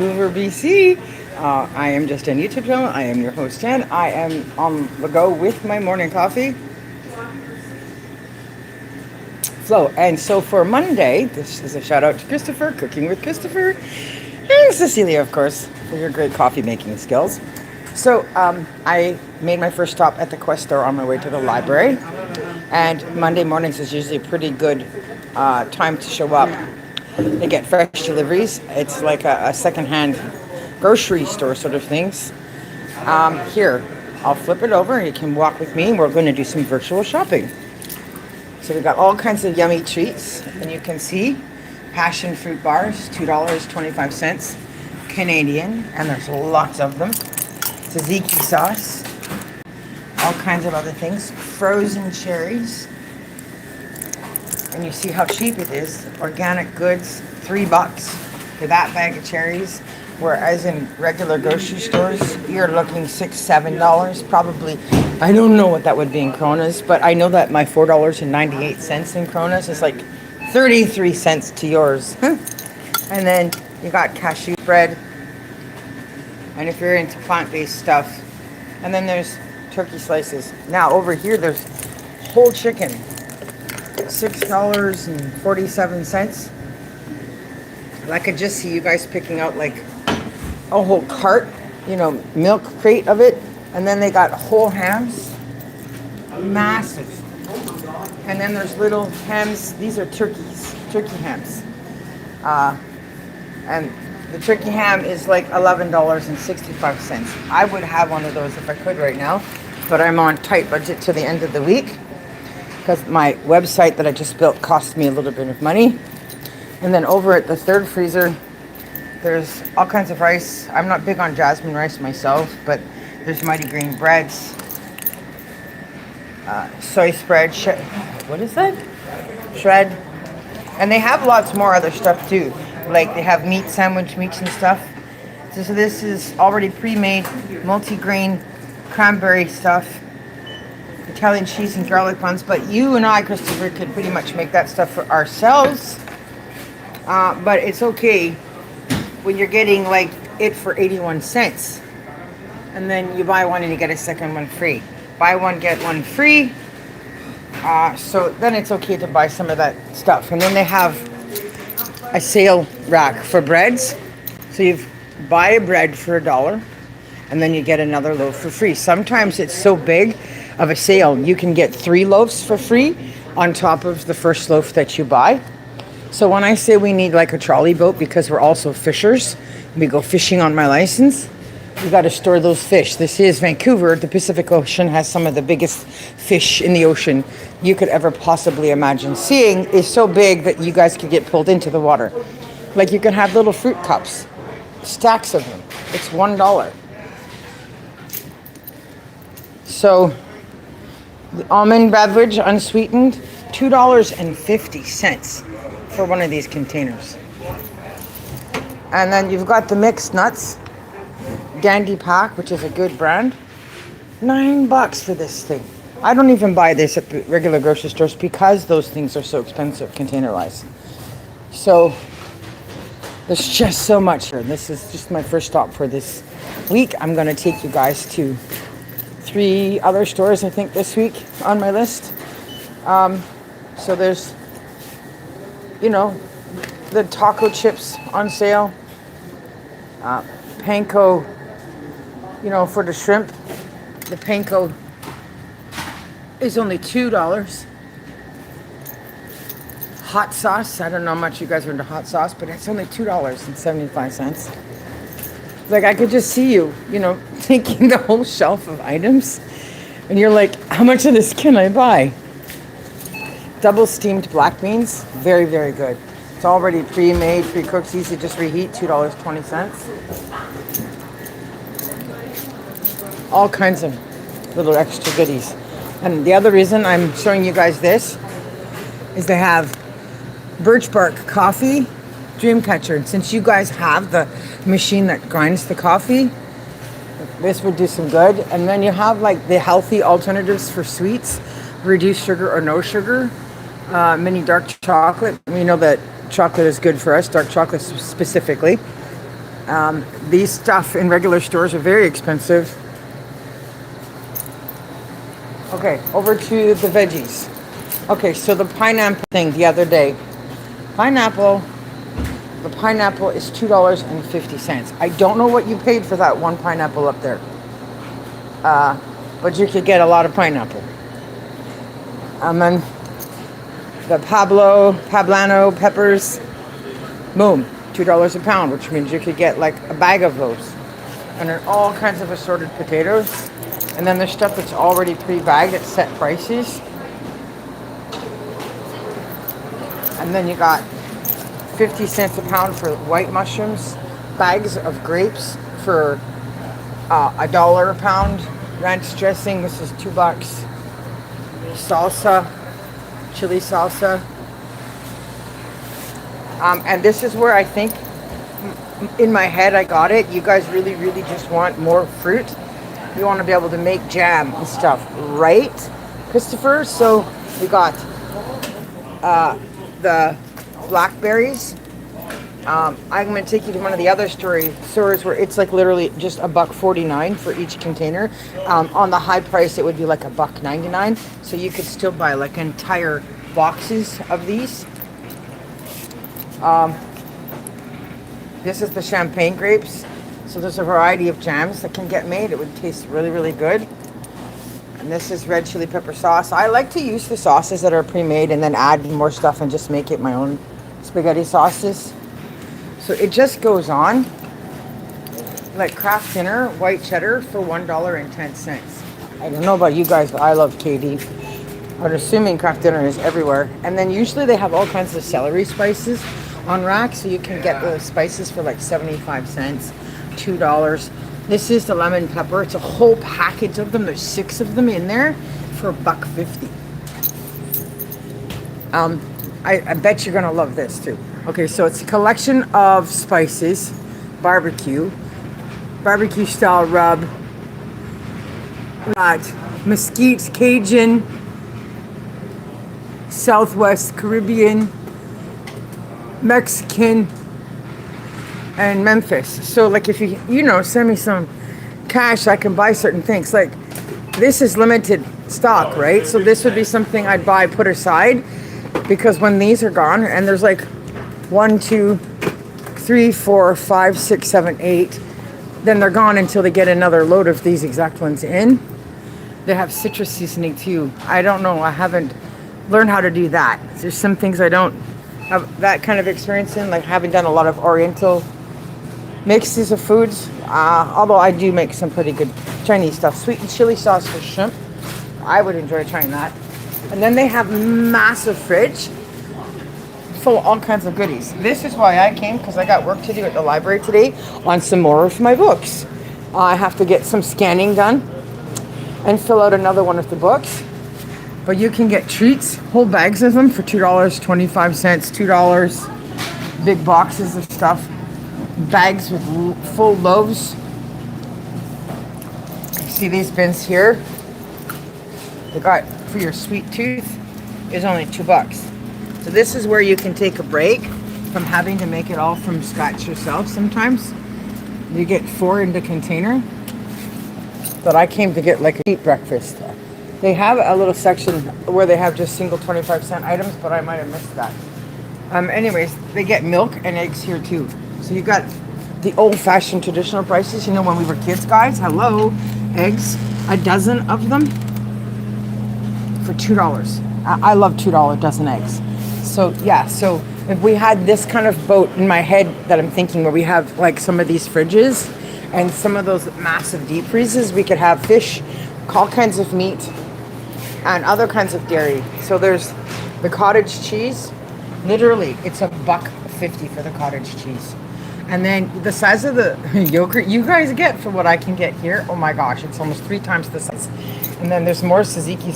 Vancouver, BC. I am just on YouTube channel. I am your host, Jen. I am on the go with my morning coffee flow. And so for Monday, this is a shout out to Christopher, Cooking with Christopher, and Cecilia, of course, for your great coffee making skills. So I made my first stop at the Quest store on my way to the library. And Monday mornings is usually a pretty good time to show up. They get fresh deliveries. It's like a secondhand grocery store sort of things. Here, I'll flip it over and you can walk with me and we're going to do some virtual shopping. So we've got all kinds of yummy treats, and you can see passion fruit bars, $2.25 Canadian, and there's lots of them. Tzatziki sauce, all kinds of other things, frozen cherries, and you see how cheap it is. Organic goods, $3 for that bag of cherries, whereas in regular grocery stores, you're looking $6, $7 probably. I don't know what that would be in kronas, but I know that my $4.98 in kronas is like 33 cents to yours. And then you got cashew bread, and if you're into plant-based stuff, and then there's turkey slices. Now over here there's whole chicken, $6.47. I could just see you guys picking out like a whole cart, milk crate of it. And then they got whole hams, massive. And then there's little hams. These are turkey hams. And the turkey ham is like $11.65. I would have one of those if I could right now, but I'm on tight budget to the end of the week because my website that I just built cost me a little bit of money. And then over at the third freezer, there's all kinds of rice. I'm not big on jasmine rice myself, but there's mighty green breads, soy spread, what is that? Shred. And they have lots more other stuff too. Like they have meat sandwich meats and stuff. So this is already pre-made multi-grain cranberry stuff, Italian cheese and garlic buns. But you and I, Christopher, could pretty much make that stuff for ourselves. But it's okay when you're getting like it for 81 cents. And then you buy one and you get a second one free. Buy one, get one free. So then it's okay to buy some of that stuff. And then they have a sale rack for breads. So you buy a bread for $1 and then you get another loaf for free. Sometimes it's so big of a sale, you can get 3 loaves for free on top of the first loaf that you buy. So when I say we need like a trolley boat, because we're also fishers, we go fishing on my license, you got to store those fish. This is Vancouver. The Pacific Ocean has some of the biggest fish in the ocean you could ever possibly imagine seeing. Is so big that you guys could get pulled into the water. Like you can have little fruit cups, stacks of them. It's $1. So the almond beverage, unsweetened, $2.50 for one of these containers. And then you've got the mixed nuts. Dandy Pack, which is a good brand, $9 for this thing. I don't even buy this at the regular grocery stores because those things are so expensive container-wise. So there's just so much here. This is just my first stop for this week. I'm going to take you guys to 3 other stores, I think, this week on my list. So there's, the taco chips on sale. Panko, for the shrimp, the panko is only $2. Hot sauce, I don't know how much you guys are into hot sauce, but it's only $2.75. Like I could just see you, taking the whole shelf of items, and you're like, how much of this can I buy? Double steamed black beans, very, very good. It's already pre-made, pre-cooked, easy, just reheat, $2.20. All kinds of little extra goodies. And the other reason I'm showing you guys this is they have birch bark coffee dream catcher. And since you guys have the machine that grinds the coffee, this would do some good. And then you have like the healthy alternatives for sweets, reduced sugar or no sugar, mini dark chocolate. We know that chocolate is good for us, dark chocolate specifically. These stuff in regular stores are very expensive. Okay, over to the veggies. Okay, so the pineapple thing the other day. Pineapple, the pineapple is $2.50. I don't know what you paid for that one pineapple up there. But you could get a lot of pineapple. And then the Poblano peppers, boom, $2 a pound, which means you could get like a bag of those. And then all kinds of assorted potatoes. And then there's stuff that's already pre-bagged at set prices. And then you got 50 cents a pound for white mushrooms, bags of grapes for $1 a pound, ranch dressing, this is $2, salsa, chili salsa. And this is where I think, in my head, I got it. You guys really, really just want more fruit. You want to be able to make jam and stuff, right, Christopher? So we got the blackberries. I'm going to take you to one of the other stores where it's like literally just $1.49 for each container. On the high price, it would be like $1.99. So you could still buy like entire boxes of these. This is the champagne grapes. So there's a variety of jams that can get made. It would taste really, really good. And this is red chili pepper sauce. I like to use the sauces that are pre-made and then add more stuff and just make it my own spaghetti sauces. So it just goes on. Like Kraft Dinner white cheddar for $1.10. I don't know about you guys, but I love KD. I'm assuming Kraft Dinner is everywhere. And then usually they have all kinds of celery spices on rack, so you can get the spices for like 75 cents, $2. This is the lemon pepper. It's a whole package of them. There's 6 of them in there for $1.50. I bet you're gonna love this too. Okay, so it's a collection of spices, barbecue style rub, got mesquite, Cajun, Southwest Caribbean, Mexican, and Memphis. So like if you send me some cash, I can buy certain things. Like this is limited stock, right? So this would be something I'd buy, put aside, because when these are gone, and there's like 1, 2, 3, 4, 5, 6, 7, 8, then they're gone until they get another load of these exact ones in. They have citrus seasoning too. I don't know. I haven't learned how to do that. There's some things I don't have that kind of experience in, like having done a lot of oriental mixes of foods. Although I do make some pretty good Chinese stuff. Sweet and chili sauce for shrimp. I would enjoy trying that. And then they have massive fridge full of all kinds of goodies. This is why I came, because I got work to do at the library today on some more of my books. I have to get some scanning done and fill out another one of the books. But you can get treats, whole bags of them for $2.25, $2. Big boxes of stuff. Bags with full loaves. See these bins here? They got for your sweet tooth is only $2. So this is where you can take a break from having to make it all from scratch yourself sometimes. You get 4 in the container. But I came to get like a cheap breakfast. They have a little section where they have just single 25-cent items, but I might have missed that. Anyways, they get milk and eggs here too. So you got the old-fashioned traditional prices, when we were kids, guys. Hello, eggs, a dozen of them for $2. I love $2 dozen eggs. So yeah, so if we had this kind of boat in my head that I'm thinking, where we have like some of these fridges and some of those massive deep freezes, we could have fish, all kinds of meat, and other kinds of dairy. So there's the cottage cheese. Literally, it's $1.50 for the cottage cheese. And then the size of the yogurt you guys get for what I can get here, oh my gosh, it's almost 3 times the size. And then there's more tzatziki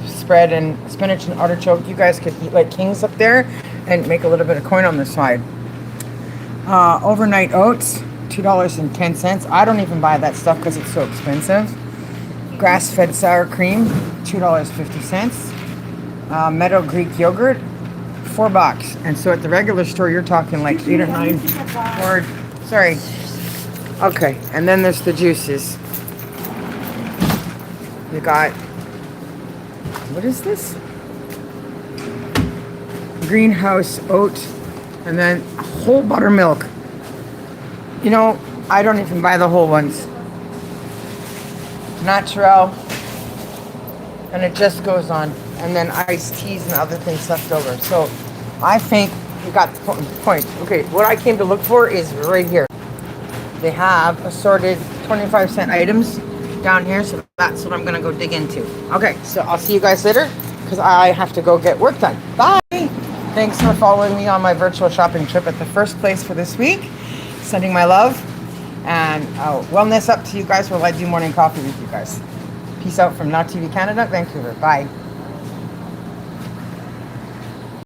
spread and spinach and artichoke. You guys could eat like kings up there and make a little bit of coin on the side. Overnight oats, $2.10. I don't even buy that stuff because it's so expensive. Grass-fed sour cream, $2.50. Meadow Greek yogurt, $4. And so at the regular store, you're talking like 8 or 9. Or sorry, Okay, and then there's the juices. You got, what is this? Greenhouse oat, and then whole buttermilk. You know, I don't even buy the whole ones. Natural, and it just goes on. And then iced teas and other things left over. So I think you got the point. Okay, what I came to look for is right here. They have assorted 25-cent items down here, so that's what I'm gonna go dig into. Okay, so I'll see you guys later because I have to go get work done. Bye. Thanks for following me on my virtual shopping trip at the first place for this week. Sending my love and wellness up to you guys while I do morning coffee with you guys. Peace out from Now TV Canada, Vancouver. Bye.